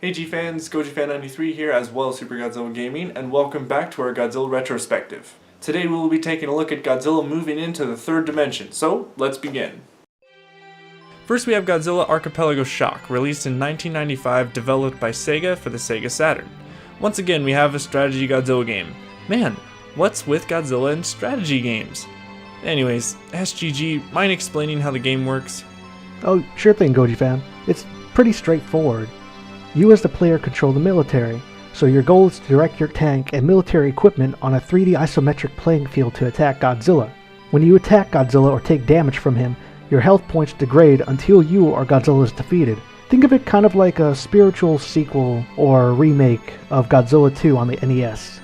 Hey G-Fans, GoGFan93 here as well as Super Godzilla Gaming, and welcome back to our Godzilla Retrospective. Today we will be taking a look at Godzilla moving into the third dimension, so let's begin. First we have Godzilla Archipelago Shock, released in 1995, developed by Sega for the Sega Saturn. Once again we have a strategy Godzilla game. Man, what's with Godzilla and strategy games? Anyways, SGG, mind explaining how the game works? Oh, sure thing, Goji fan. It's pretty straightforward. You as the player control the military, so your goal is to direct your tank and military equipment on a 3D isometric playing field to attack Godzilla. When you attack Godzilla or take damage from him, your health points degrade until you or Godzilla is defeated. Think of it kind of like a spiritual sequel or remake of Godzilla 2 on the NES.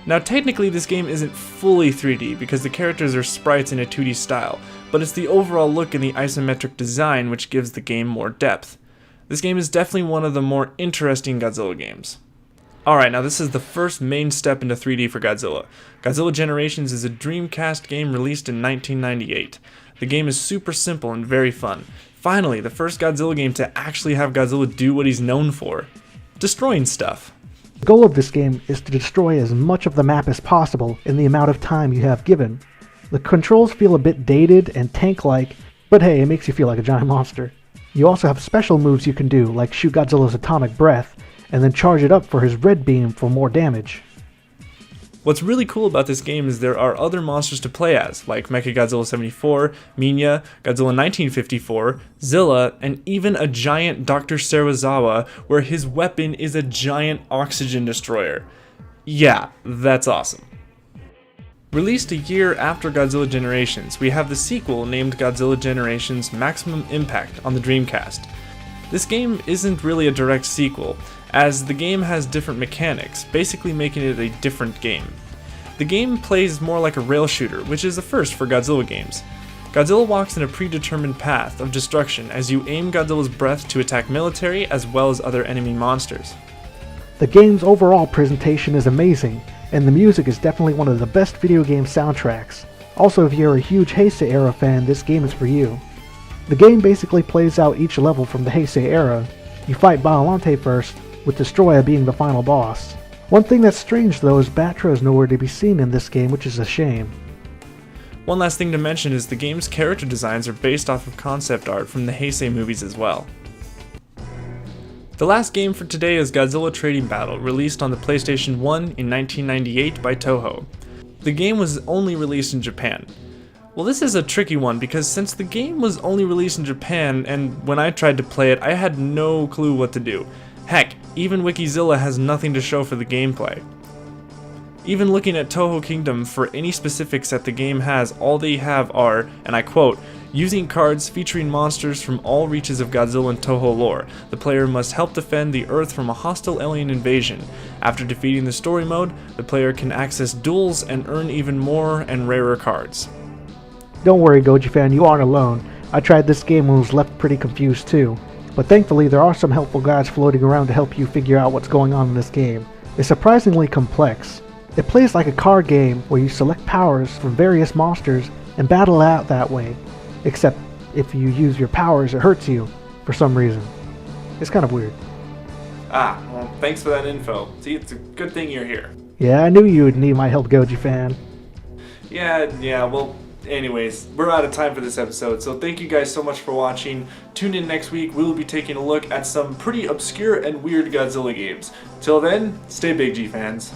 Now technically this game isn't fully 3D because the characters are sprites in a 2D style, but it's the overall look and the isometric design which gives the game more depth. This game is definitely one of the more interesting Godzilla games. Alright, now this is the first main step into 3D for Godzilla. Godzilla Generations is a Dreamcast game released in 1998. The game is super simple and very fun. Finally, the first Godzilla game to actually have Godzilla do what he's known for: destroying stuff. The goal of this game is to destroy as much of the map as possible in the amount of time you have given. The controls feel a bit dated and tank-like, but hey, it makes you feel like a giant monster. You also have special moves you can do, like shoot Godzilla's atomic breath, and then charge it up for his red beam for more damage. What's really cool about this game is there are other monsters to play as, like Mechagodzilla 74, Minya, Godzilla 1954, Zilla, and even a giant Dr. Serizawa, where his weapon is a giant oxygen destroyer. Yeah, that's awesome. Released a year after Godzilla Generations, we have the sequel named Godzilla Generations Maximum Impact on the Dreamcast. This game isn't really a direct sequel, as the game has different mechanics, basically making it a different game. The game plays more like a rail shooter, which is a first for Godzilla games. Godzilla walks in a predetermined path of destruction as you aim Godzilla's breath to attack military as well as other enemy monsters. The game's overall presentation is amazing, and the music is definitely one of the best video game soundtracks. Also, if you're a huge Heisei era fan, this game is for you. The game basically plays out each level from the Heisei era. You fight Biollante first, with Destroya being the final boss. One thing that's strange though is Batra is nowhere to be seen in this game, which is a shame. One last thing to mention is the game's character designs are based off of concept art from the Heisei movies as well. The last game for today is Godzilla Trading Battle, released on the PlayStation 1 in 1998 by Toho. The game was only released in Japan. Well, this is a tricky one because since the game was only released in Japan and when I tried to play it, I had no clue what to do. Heck, even Wikizilla has nothing to show for the gameplay. Even looking at Toho Kingdom for any specifics that the game has, all they have are, and I quote, "Using cards featuring monsters from all reaches of Godzilla and Toho lore, the player must help defend the Earth from a hostile alien invasion. After defeating the story mode, the player can access duels and earn even more and rarer cards." Don't worry, Goji fan, you aren't alone. I tried this game and was left pretty confused too. But thankfully there are some helpful guides floating around to help you figure out what's going on in this game. It's surprisingly complex. It plays like a card game where you select powers from various monsters and battle out that way. Except if you use your powers, it hurts you for some reason. It's kind of weird. Well, thanks for that info. See, it's a good thing you're here. Yeah, I knew you would need my help, Goji fan. Yeah, well, anyways, we're out of time for this episode, so thank you guys so much for watching. Tune in next week, we will be taking a look at some pretty obscure and weird Godzilla games. Till then, stay big, G-Fans.